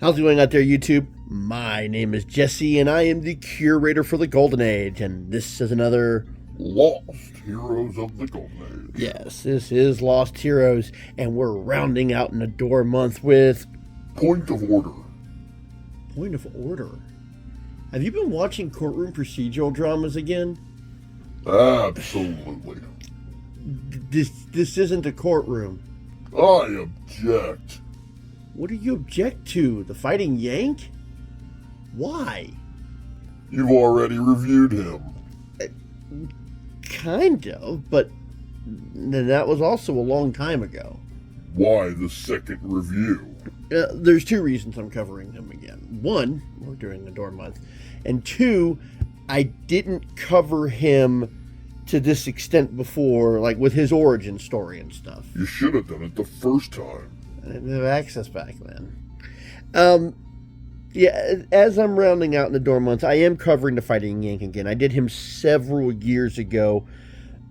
How's it going out there, YouTube? My name is Jesse, and I am the curator for the Golden Age, and this is another Lost Heroes of the Golden Age. Yes, this is Lost Heroes, and we're rounding out Nedor month with Point of Order. Point of Order. Have you been watching courtroom procedural dramas again? Absolutely. This isn't a courtroom. I object. What do you object to? The Fighting Yank? Why? You've already reviewed him. Kind of, but that was also a long time ago. Why the second review? There's two reasons I'm covering him again. One, we're doing Nedor month, and two, I didn't cover him to this extent before, like with his origin story and stuff. You should have done it the first time. I didn't have access back then. Yeah, as I'm rounding out Nedor month, I am covering the Fighting Yank again. I did him several years ago.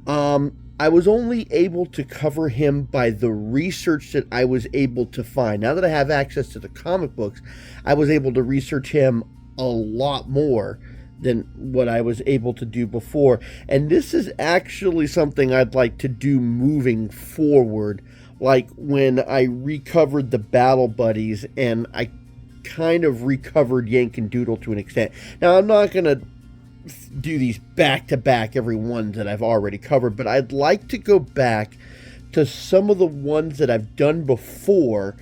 I was only able to cover him by the research that I was able to find. Now that I have access to the comic books, I was able to research him a lot more than what I was able to do before. And this is actually something I'd like to do moving forward. Like when I recovered the Battle Buddies, and I kind of recovered Yank and Doodle to an extent. Now, I'm not going to do these back-to-back every one that I've already covered, but I'd like to go back to some of the ones that I've done before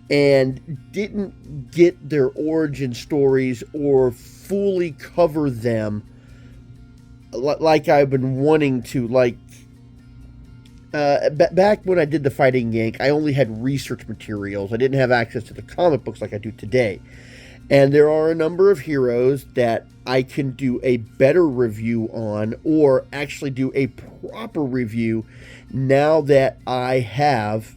and didn't get their origin stories or fully cover them like I've been wanting to. Like, back when I did the Fighting Yank, I only had research materials. I didn't have access to the comic books like I do today. And there are a number of heroes that I can do a better review on, or actually do a proper review now that I have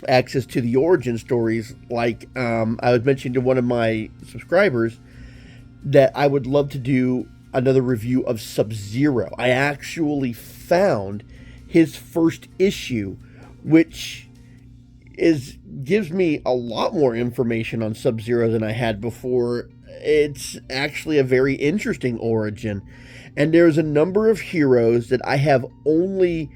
access to the origin stories. Like I was mentioning to one of my subscribers that I would love to do another review of Sub-Zero. I actually found his first issue, which gives me a lot more information on Sub-Zero than I had before. It's actually a very interesting origin, and there's a number of heroes that I have only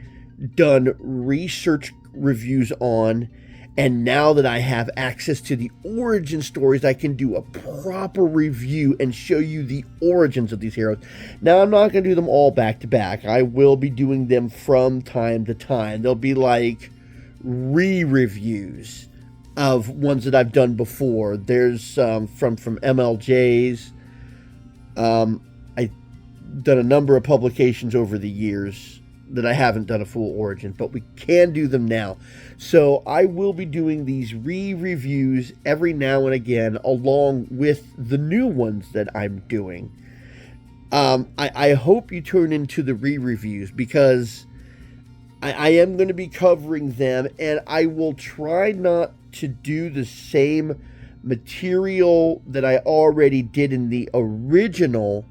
done research reviews on, and now that I have access to the origin stories, I can do a proper review and show you the origins of these heroes. Now, I'm not going to do them all back to back. I will be doing them from time to time. They'll be like re-reviews of ones that I've done before. There's from MLJ's. I've done a number of publications over the years that I haven't done a full origin, but we can do them now. So I will be doing these re-reviews every now and again, along with the new ones that I'm doing. I hope you turn into the re-reviews, because I am going to be covering them, and I will try not to do the same material that I already did in the original.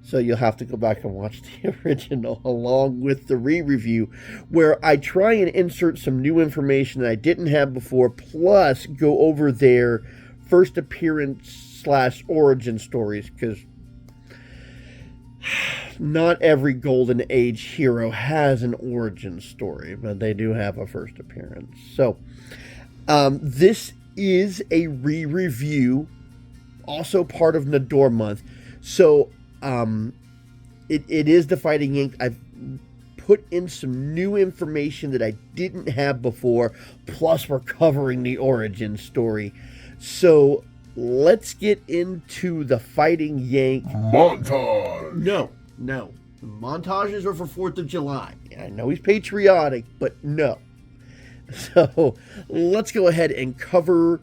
So you'll have to go back and watch the original along with the re-review, where I try and insert some new information that I didn't have before, plus go over their first appearance / origin stories, because not every Golden Age hero has an origin story, but they do have a first appearance. So this is a re-review, also part of Nedor month. So it is the Fighting Yank. I've put in some new information that I didn't have before, plus we're covering the origin story. So let's get into the Fighting Yank Montage! No. The montages are for 4th of July. I know he's patriotic, but no. So let's go ahead and cover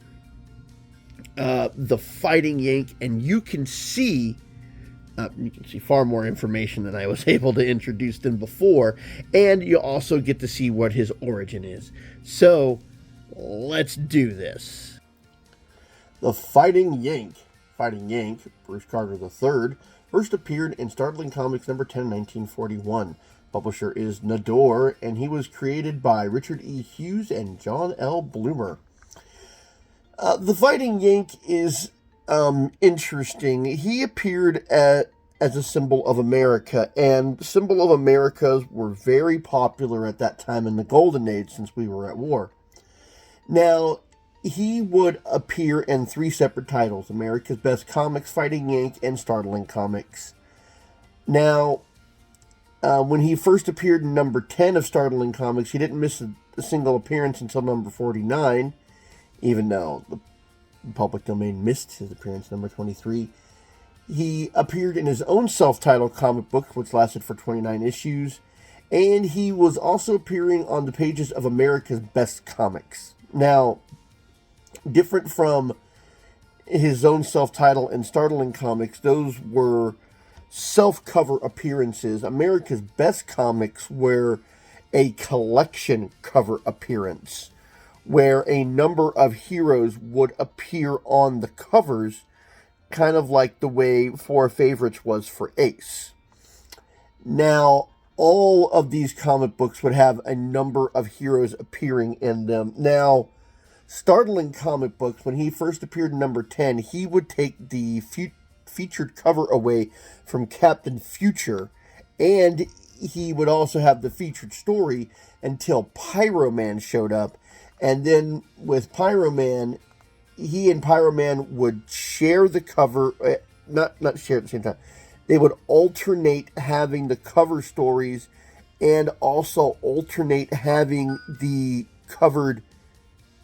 the Fighting Yank, and you can see far more information than I was able to introduce than before, and you also get to see what his origin is. So let's do this. The Fighting Yank. Fighting Yank, Bruce Carter III, first appeared in Startling Comics number 10, 1941. Publisher is Nedor, and he was created by Richard E. Hughes and John L. Bloomer. The Fighting Yank is interesting. He appeared as a symbol of America, and symbol of Americas were very popular at that time in the Golden Age since we were at war. Now, he would appear in 3 separate titles: America's Best Comics, Fighting Yank, and Startling Comics. Now, when he first appeared in number 10 of Startling Comics, he didn't miss a single appearance until number 49, even though the public domain missed his appearance, number 23. He appeared in his own self-titled comic book, which lasted for 29 issues, and he was also appearing on the pages of America's Best Comics. Now, different from his own self-titled and Startling Comics, those were self-cover appearances. America's Best Comics were a collection cover appearance, where a number of heroes would appear on the covers, kind of like the way Four Favorites was for Ace. Now, all of these comic books would have a number of heroes appearing in them. Now, Startling comic books, when he first appeared in number 10, he would take the featured cover away from Captain Future, and he would also have the featured story until Pyro-Man showed up. And then with Pyro-Man, he and Pyro-Man would share the cover, not share at the same time. They would alternate having the cover stories and also alternate having the covered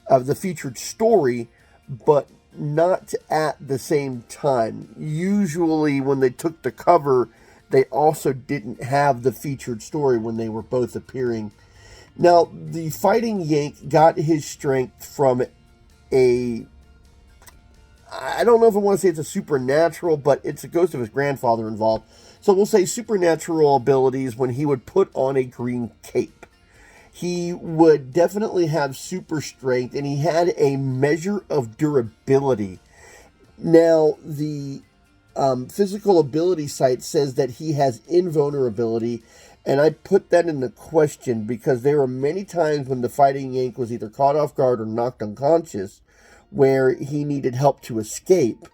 of the featured story, but not at the same time. Usually when they took the cover, they also didn't have the featured story when they were both appearing. Now, the Fighting Yank got his strength from I don't know if I want to say it's a supernatural, but it's a ghost of his grandfather involved. So we'll say supernatural abilities when he would put on a green cape. He would definitely have super strength, and he had a measure of durability. Now, the physical ability site says that he has invulnerability, and I put that into question because there were many times when the Fighting Yank was either caught off guard or knocked unconscious where he needed help to escape.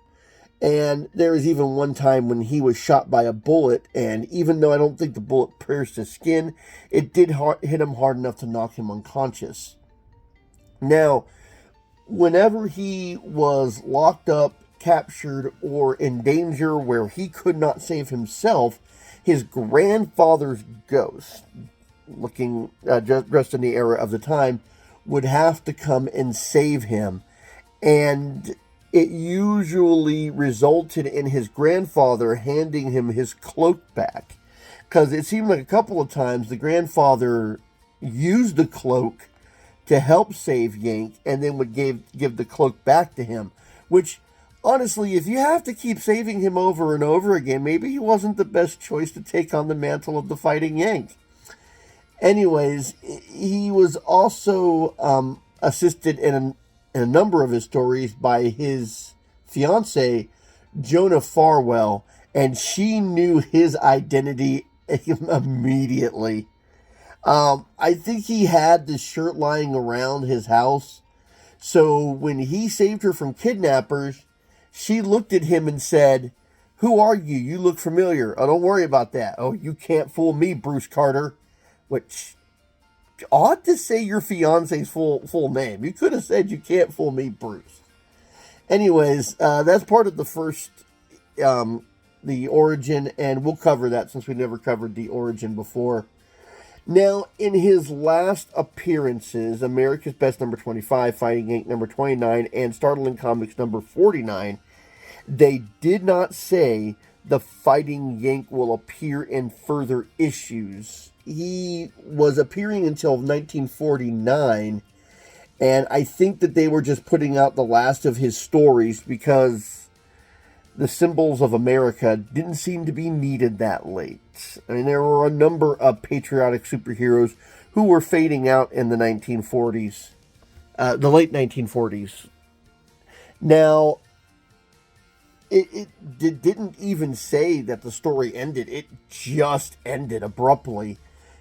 And there was even one time when he was shot by a bullet, and even though I don't think the bullet pierced his skin, it did hit him hard enough to knock him unconscious. Now, whenever he was locked up, captured, or in danger where he could not save himself, his grandfather's ghost, looking dressed in the era of the time, would have to come and save him. And it usually resulted in his grandfather handing him his cloak back. Because it seemed like a couple of times the grandfather used the cloak to help save Yank and then would give the cloak back to him. Which, honestly, if you have to keep saving him over and over again, maybe he wasn't the best choice to take on the mantle of the Fighting Yank. Anyways, he was also assisted in a number of his stories by his fiancée, Jonah Farwell, and she knew his identity immediately. I think he had this shirt lying around his house, so when he saved her from kidnappers, she looked at him and said, "Who are you? You look familiar. Oh, don't worry about that. Oh, you can't fool me, Bruce Carter." Which, odd to say your fiance's full name. You could have said, "You can't fool me, Bruce." Anyways, that's part of the first, the origin, and we'll cover that since we never covered the origin before. Now, in his last appearances, America's Best number 25, Fighting Yank number 29, and Startling Comics number 49, they did not say the Fighting Yank will appear in further issues. He was appearing until 1949, and I think that they were just putting out the last of his stories because the symbols of America didn't seem to be needed that late. I mean, there were a number of patriotic superheroes who were fading out in the 1940s, the late 1940s. Now, it didn't even say that the story ended. It just ended abruptly.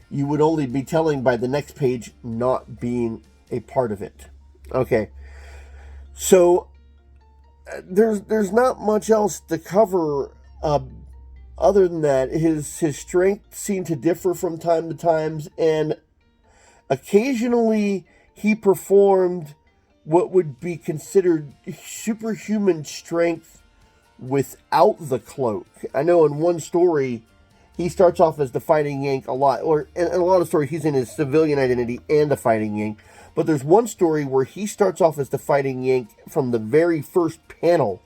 You would only be telling by the next page not being a part of it. Okay. So there's not much else to cover other than that. His strength seemed to differ from time to times, and occasionally he performed what would be considered superhuman strength without the cloak. I know in one story he starts off as the Fighting Yank a lot, or in a lot of stories he's in his civilian identity and the Fighting Yank. But there's one story where he starts off as the Fighting Yank from the very first panel,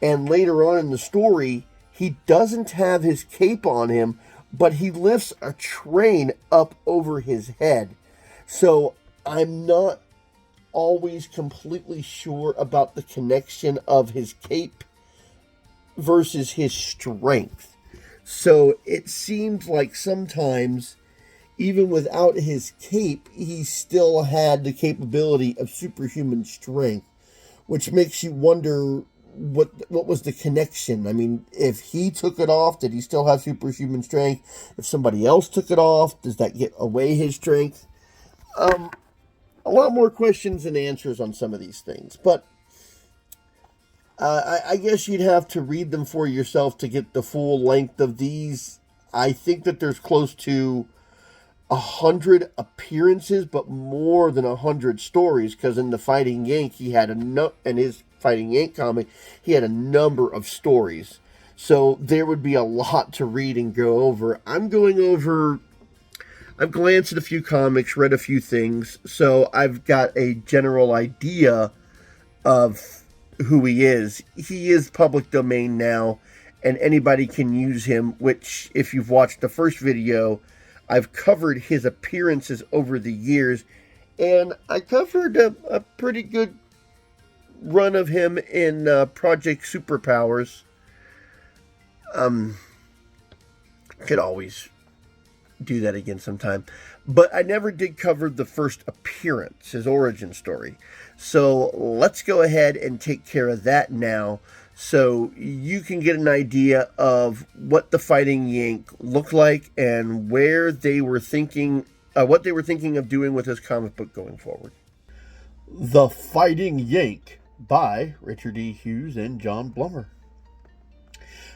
and later on in the story he doesn't have his cape on him, but he lifts a train up over his head. So I'm not always completely sure about the connection of his cape versus his strength. So it seems like sometimes, even without his cape, he still had the capability of superhuman strength, which makes you wonder what was the connection. I mean, if he took it off, did he still have superhuman strength? If somebody else took it off, does that get away his strength? A lot more questions than answers on some of these things, but I guess you'd have to read them for yourself to get the full length of these. I think that there's close to 100 appearances, but more than 100 stories, because in the Fighting Yank, he had in his Fighting Yank comic, he had a number of stories. So there would be a lot to read and go over. I've glanced at a few comics, read a few things, so I've got a general idea of who he is. He is public domain now, and anybody can use him, which, if you've watched the first video, I've covered his appearances over the years, and I covered a pretty good run of him in Project Superpowers. Could always do that again sometime. But I never did cover the first appearance, his origin story. So let's go ahead and take care of that now, so you can get an idea of what the Fighting Yank looked like and where they were thinking, what they were thinking of doing with this comic book going forward. The Fighting Yank by Richard E. Hughes and John Blummer.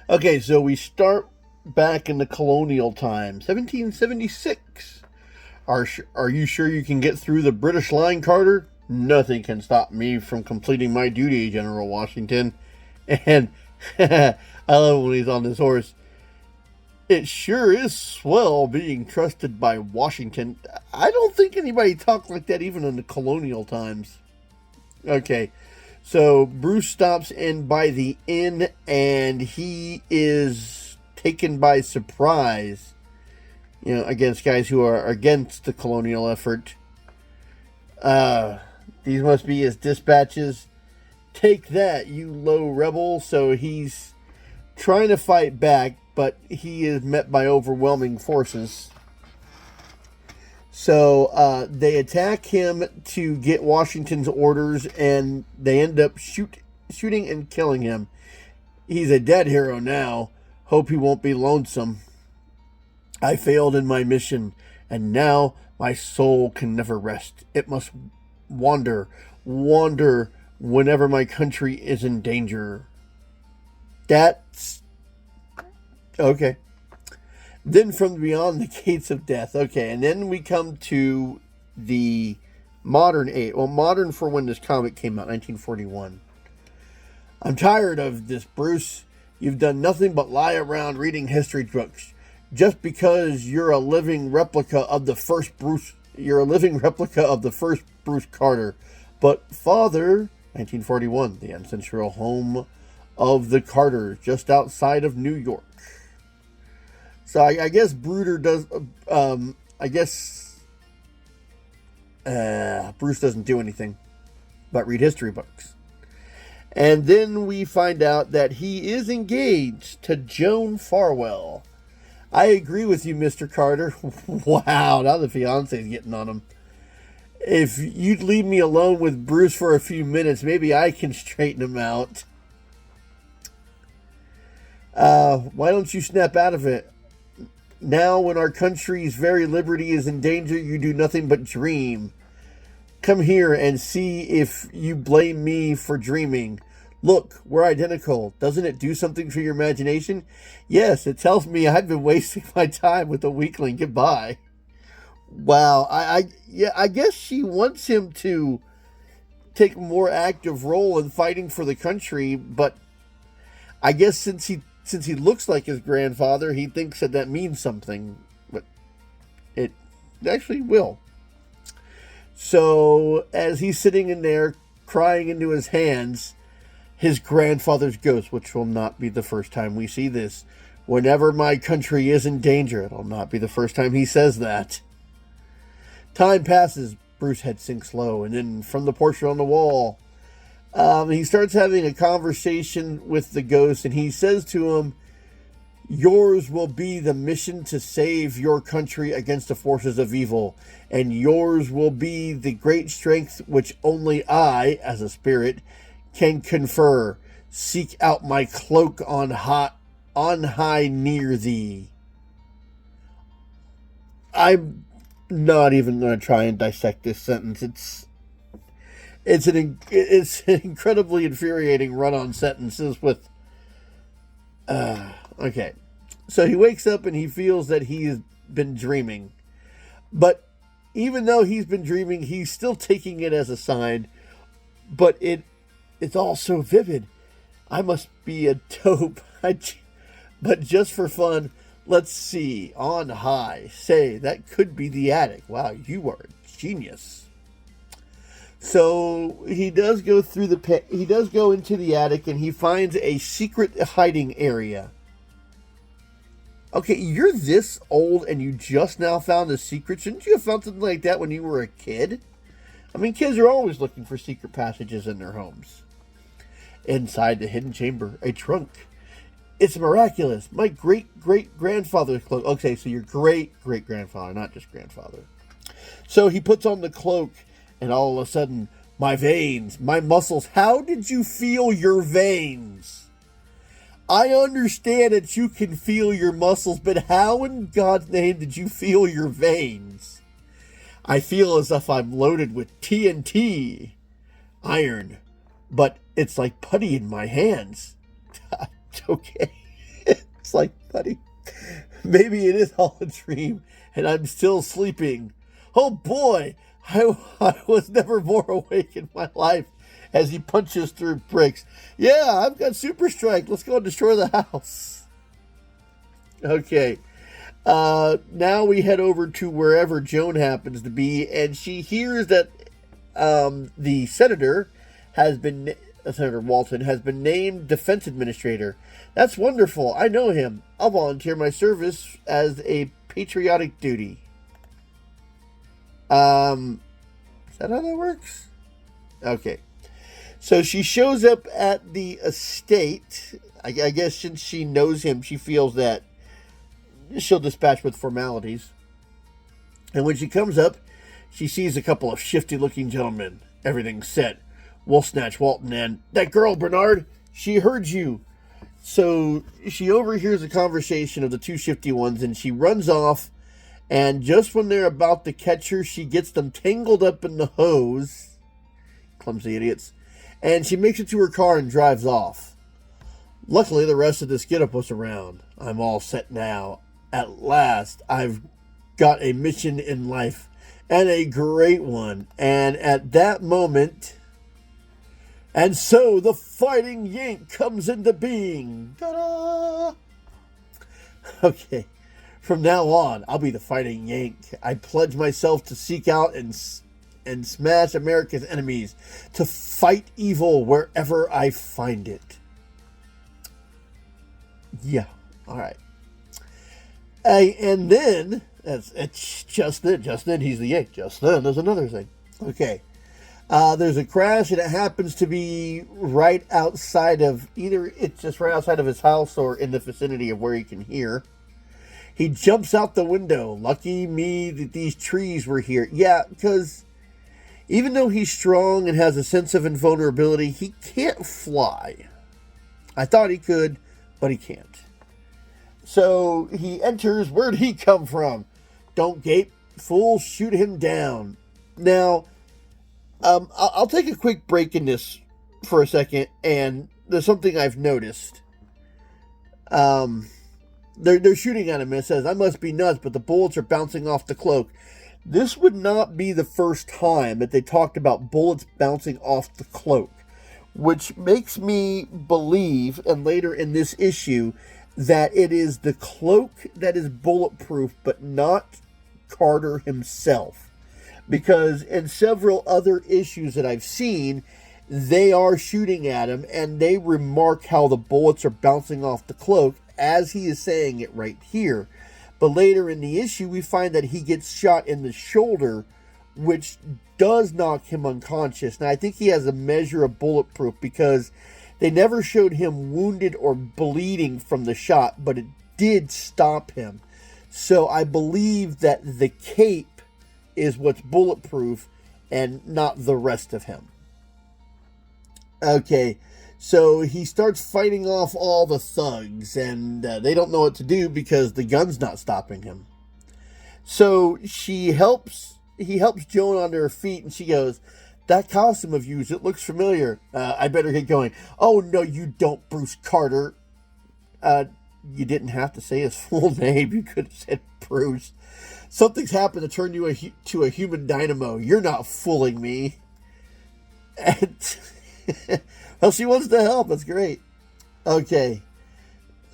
Okay, so we start back in the colonial times, 1776. Are you sure you can get through the British line, Carter? Nothing can stop me from completing my duty, General Washington. And I love when he's on this horse. It sure is swell being trusted by Washington. I don't think anybody talked like that even in the colonial times. Okay, so Bruce stops in by the inn, and he is taken by surprise, against guys who are against the colonial effort. These must be his dispatches. Take that, you low rebel. So he's trying to fight back, but he is met by overwhelming forces. So they attack him to get Washington's orders, and they end up shooting and killing him. He's a dead hero now. Hope he won't be lonesome. I failed in my mission, and now my soul can never rest. It must wander whenever my country is in danger. That's okay. Then from beyond the gates of death. Okay, and then we come to the modern age. Well, modern for when this comic came out, 1941. I'm tired of this, Bruce. You've done nothing but lie around reading history books. Just because you're a living replica of the first Bruce. You're a living replica of the first Bruce Carter. But Father, 1941, the ancestral home of the Carters, just outside of New York. So I guess Bruce doesn't do anything but read history books. And then we find out that he is engaged to Joan Farwell. I agree with you, Mr. Carter. Wow, now the fiance's getting on him. If you'd leave me alone with Bruce for a few minutes, maybe I can straighten him out. Why don't you snap out of it? Now, when our country's very liberty is in danger, you do nothing but dream. Come here and see if you blame me for dreaming. Look, we're identical. Doesn't it do something for your imagination? Yes, it tells me I've been wasting my time with a weakling. Goodbye. Wow, yeah, I guess she wants him to take a more active role in fighting for the country, but I guess since he looks like his grandfather, he thinks that means something, but it actually will. So as he's sitting in there crying into his hands, his grandfather's ghost, which will not be the first time we see this. Whenever my country is in danger, it'll not be the first time he says that. Time passes. Bruce's head sinks low, and then from the portrait on the wall, he starts having a conversation with the ghost, and he says to him, yours will be the mission to save your country against the forces of evil, and yours will be the great strength which only I, as a spirit, can confer. Seek out my cloak on high near thee. I'm not even going to try and dissect this sentence. It's an incredibly infuriating run-on sentences with. Okay, so he wakes up and he feels that he's been dreaming, but even though he's been dreaming, he's still taking it as a sign. But it's all so vivid. I must be a dope. But just for fun, let's see. On high, say that could be the attic. Wow, you are a genius. So he does go through he does go into the attic, and he finds a secret hiding area. Okay, you're this old and you just now found a secret. Shouldn't you have found something like that when you were a kid? I mean, kids are always looking for secret passages in their homes. Inside the hidden chamber, a trunk. It's miraculous. My great-great-grandfather's cloak. Okay, so your great-great-grandfather, not just grandfather. So he puts on the cloak, and all of a sudden, my veins, my muscles. How did you feel your veins? I understand that you can feel your muscles, but how in God's name did you feel your veins? I feel as if I'm loaded with TNT, iron, but it's like putty in my hands. Okay, it's like putty. Maybe it is all a dream, and I'm still sleeping. Oh boy, I was never more awake in my life. As he punches through bricks. Yeah, I've got super strength. Let's go and destroy the house. Okay. Now we head over to wherever Joan happens to be, and she hears that the Senator Senator Walton has been named Defense Administrator. That's wonderful. I know him. I'll volunteer my service as a patriotic duty. Is that how that works? Okay. So she shows up at the estate. I guess since she knows him, she feels that she'll dispatch with formalities. And when she comes up, she sees a couple of shifty-looking gentlemen. Everything's set. Wolf snatch Walton and that girl, Bernard. She heard you. So she overhears a conversation of the two shifty ones, and she runs off. And just when they're about to catch her, she gets them tangled up in the hose. Clumsy idiots. And she makes it to her car and drives off. Luckily, the rest of this getup was around. I'm all set now. At last, I've got a mission in life, and a great one. And at that moment, and so the Fighting Yank comes into being. Ta-da! Okay, from now on, I'll be the Fighting Yank. I pledge myself to seek out and smash America's enemies, to fight evil wherever I find it. Yeah, all right. And then, it's just then he's the Yank. Just then, there's another thing. Okay. There's a crash, and it happens to be right outside of, either it's just right outside of his house or in the vicinity of where he can hear. He jumps out the window. Lucky me that these trees were here. Yeah, because even though he's strong and has a sense of invulnerability, he can't fly. I thought he could, but he can't. So he enters. Where'd he come from? Don't gape, fool, shoot him down. Now, I'll take a quick break in this for a second, and there's something I've noticed. Um, they're shooting at him, and it says, "I must be nuts, but the bullets are bouncing off the cloak." This would not be the first time that they talked about bullets bouncing off the cloak, which makes me believe, and later in this issue, that it is the cloak that is bulletproof, but not Carter himself. Because in several other issues that I've seen, they are shooting at him, and they remark how the bullets are bouncing off the cloak, as he is saying it right here. But later in the issue, we find that he gets shot in the shoulder, which does knock him unconscious. Now, I think he has a measure of bulletproof because they never showed him wounded or bleeding from the shot, but it did stop him. So I believe that the cape is what's bulletproof and not the rest of him. Okay, so he starts fighting off all the thugs, and they don't know what to do because the gun's not stopping him. So he helps Joan onto her feet, and she goes, "That costume of yours, it looks familiar. I better get going." "Oh, no, you don't, Bruce Carter." You didn't have to say his full name. You could have said Bruce. "Something's happened to turn you to a human dynamo. You're not fooling me." And well, she wants to help. That's great. Okay.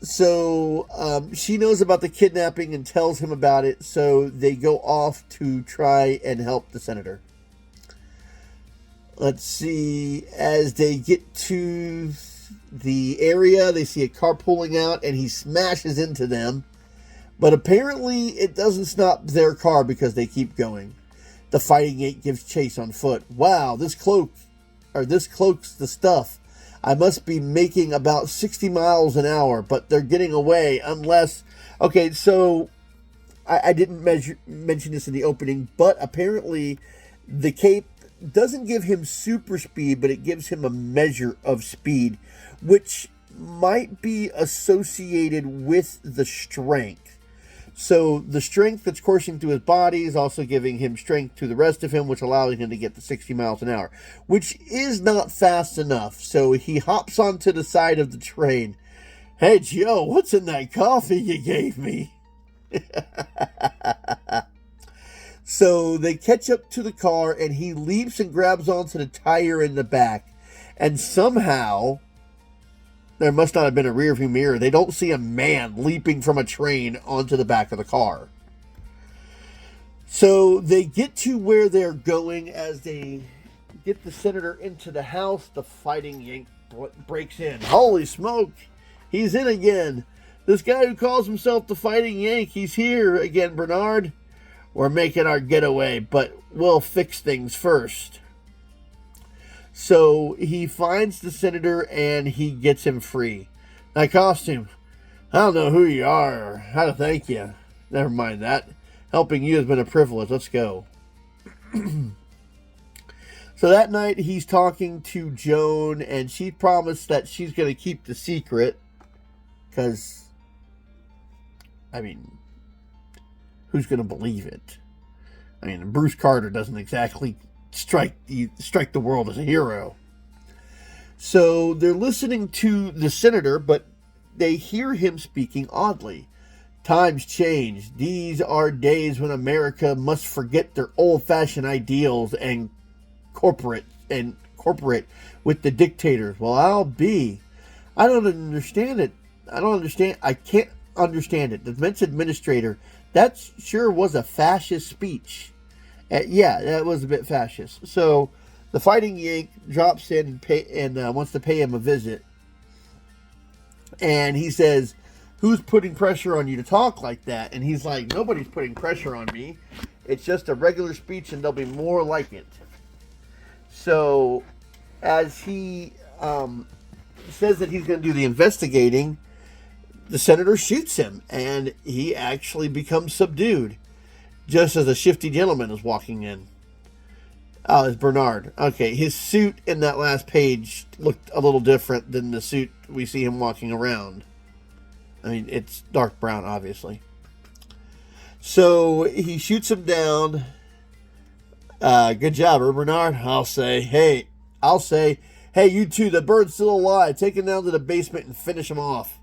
So she knows about the kidnapping and tells him about it. So they go off to try and help the senator. Let's see. As they get to the area, they see a car pulling out, and he smashes into them. But apparently it doesn't stop their car because they keep going. The Fighting Yank gives chase on foot. "Wow, this cloak's the stuff. I must be making about 60 miles an hour, but they're getting away unless..." Okay, so I didn't mention this in the opening, but apparently the cape doesn't give him super speed, but it gives him a measure of speed, which might be associated with the strength. So the strength that's coursing through his body is also giving him strength to the rest of him, which allows him to get to 60 miles an hour, which is not fast enough. So he hops onto the side of the train. "Hey, Joe, what's in that coffee you gave me?" So they catch up to the car, and he leaps and grabs onto the tire in the back. And somehow, there must not have been a rearview mirror, they don't see a man leaping from a train onto the back of the car. So they get to where they're going. As they get the senator into the house, the Fighting Yank breaks in. "Holy smoke, he's in again. This guy who calls himself the Fighting Yank, he's here again, Bernard. We're making our getaway, but we'll fix things first." So he finds the senator and he gets him free. "That costume, I don't know who you are or how to thank you. Never mind that. Helping you has been a privilege. Let's go." So that night he's talking to Joan, and she promised that she's going to keep the secret. Because, I mean, who's going to believe it? I mean, Bruce Carter doesn't exactly strike the world as a hero. So they're listening to the senator, but they hear him speaking oddly. "Times change. These are days when America must forget their old-fashioned ideals and corporate with the dictators." "Well, I'll be. I don't understand it. I can't understand it. The defense administrator, that sure was a fascist speech." Yeah, that was a bit fascist. So the Fighting Yank drops in and wants to pay him a visit. And he says, "Who's putting pressure on you to talk like that?" And he's like, "Nobody's putting pressure on me. It's just a regular speech, and there'll be more like it." So as he says that he's going to do the investigating, the senator shoots him, and he actually becomes subdued, just as a shifty gentleman is walking in. Oh, it's Bernard. Okay, his suit in that last page looked a little different than the suit we see him walking around. I mean, it's dark brown, obviously. So he shoots him down, Good job, Bernard. I'll say, hey, you two, the bird's still alive. Take him down to the basement and finish him off.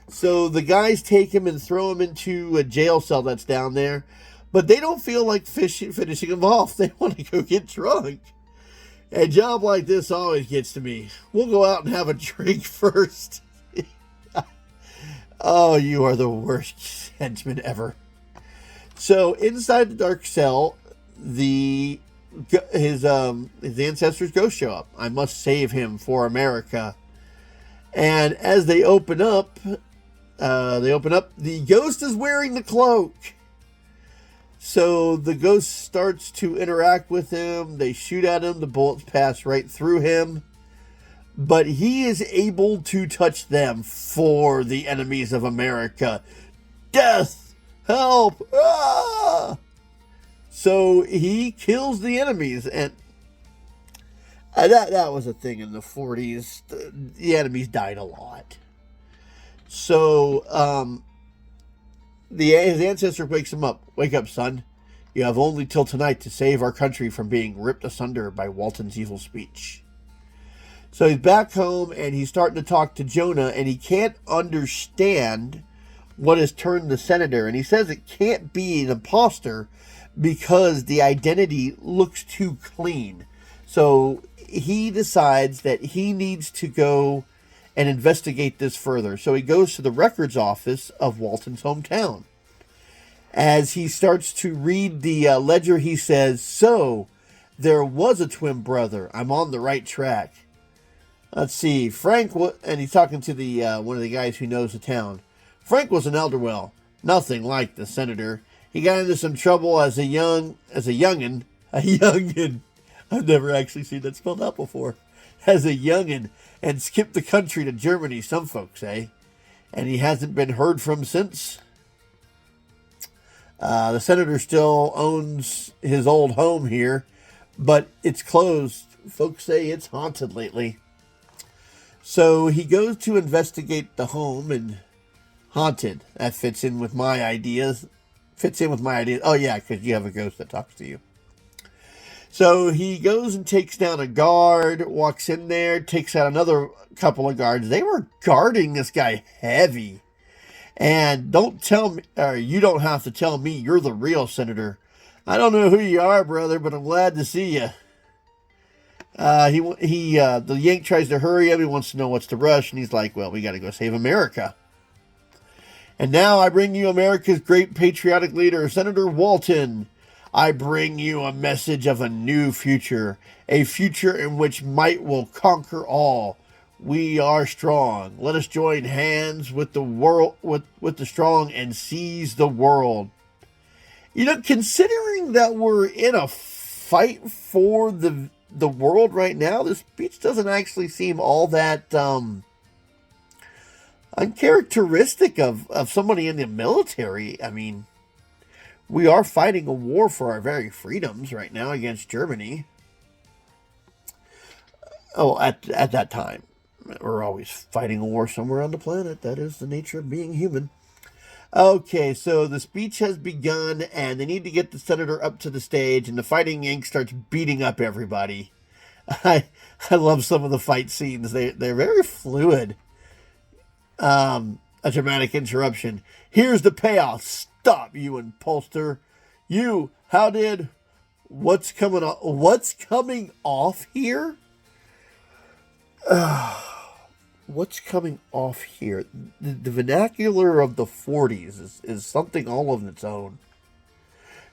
So the guys take him and throw him into a jail cell that's down there. But they don't feel like finishing him off. They want to go get drunk. A job like this always gets to me. We'll go out and have a drink first. Oh, you are the worst henchman ever. So inside the dark cell, his ancestors' ghosts show up. I must save him for America. And as they open up, the ghost is wearing the cloak. So the ghost starts to interact with him. They shoot at him. The bullets pass right through him. But he is able to touch them for the enemies of America. Death! Help! Ah! So he kills the enemies. And that was a thing in the 40s. The enemies died a lot. So his ancestor wakes him up. Wake up, son. You have only till tonight to save our country from being ripped asunder by Walton's evil speech. So he's back home and he's starting to talk to Jonah, and he can't understand what has turned the senator. And he says it can't be an imposter because the identity looks too clean. So he decides that he needs to go and investigate this further. So he goes to the records office of Walton's hometown. As he starts to read the ledger, he says, so there was a twin brother. I'm on the right track. Let's see. Frank, and he's talking to the one of the guys who knows the town. Frank was an elderwell, nothing like the senator. He got into some trouble as a youngin. I've never actually seen that spelled out before. As a youngin, and skipped the country to Germany, some folks say. And he hasn't been heard from since. The senator still owns his old home here, but it's closed. Folks say it's haunted lately. So he goes to investigate the home, and haunted. That fits in with my ideas. Oh, yeah, because you have a ghost that talks to you. So he goes and takes down a guard, walks in there, takes out another couple of guards. They were guarding this guy heavy. And don't tell me, or you don't have to tell me you're the real senator. I don't know who you are, brother, but I'm glad to see you. The Yank tries to hurry him. He wants to know what's the rush, and he's like, well, we got to go save America. And now I bring you America's great patriotic leader, Senator Walton. I bring you a message of a new future, a future in which might will conquer all. We are strong. Let us join hands with the world, with the strong, and seize the world. You know, considering that we're in a fight for the world right now, this speech doesn't actually seem all that uncharacteristic of somebody in the military. I mean, we are fighting a war for our very freedoms right now against Germany. Oh, at that time. We're always fighting a war somewhere on the planet. That is the nature of being human. Okay, so the speech has begun, and they need to get the senator up to the stage, and the Fighting Yank starts beating up everybody. I love some of the fight scenes. They're very fluid. A dramatic interruption. Here's the payoff. Stop, you impulster. You, what's coming off here? What's coming off here? The vernacular of the 40s is something all of its own.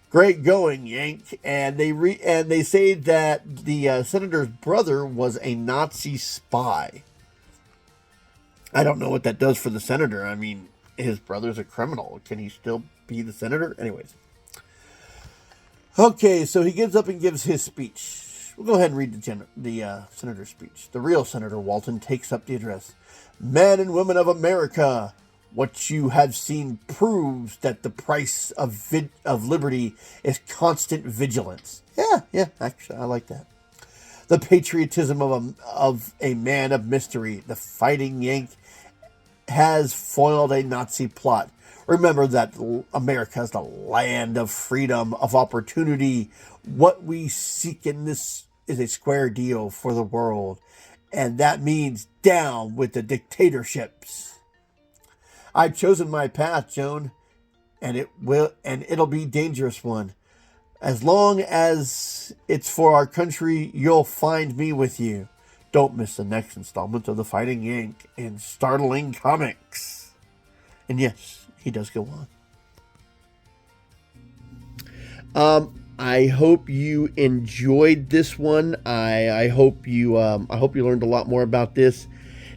Great going, Yank. And they say that the senator's brother was a Nazi spy. I don't know what that does for the senator. I mean, his brother's a criminal. Can he still be the senator? Anyways. Okay, so he gets up and gives his speech. We'll go ahead and read the senator's speech. The real Senator Walton takes up the address. Men and women of America, what you have seen proves that the price of liberty is constant vigilance. Yeah, actually, I like that. The patriotism of a man of mystery, the Fighting Yank, has foiled a Nazi plot. Remember that America is the land of freedom, of opportunity. What we seek in this is a square deal for the world, and that means down with the dictatorships. I've chosen my path, Joan, and it'll be a dangerous one. As long as it's for our country, you'll find me with you. Don't miss the next installment of the Fighting Yank in Startling Comics. And yes, he does go on. I hope you enjoyed this one. I hope you learned a lot more about this.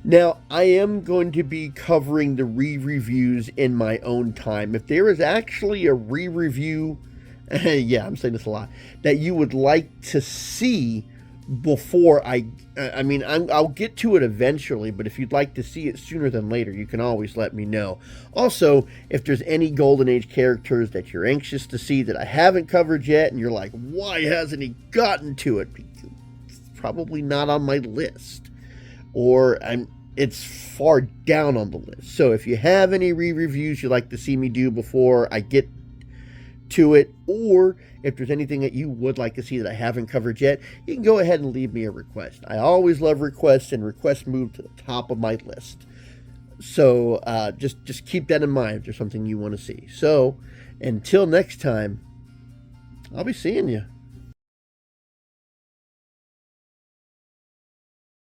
Now, I am going to be covering the re-reviews in my own time. If there is actually a re-review, yeah, I'm saying this a lot, that you would like to see before I'll get to it eventually, but if you'd like to see it sooner than later, you can always let me know. Also, if there's any Golden Age characters that you're anxious to see that I haven't covered yet, and you're like, why hasn't he gotten to it? It's probably not on my list, or it's far down on the list. So if you have any re-reviews you'd like to see me do before I get to it, or if there's anything that you would like to see that I haven't covered yet, you can go ahead and leave me a request. I always love requests, and requests move to the top of my list. So just keep that in mind if there's something you want to see. So until next time, I'll be seeing you.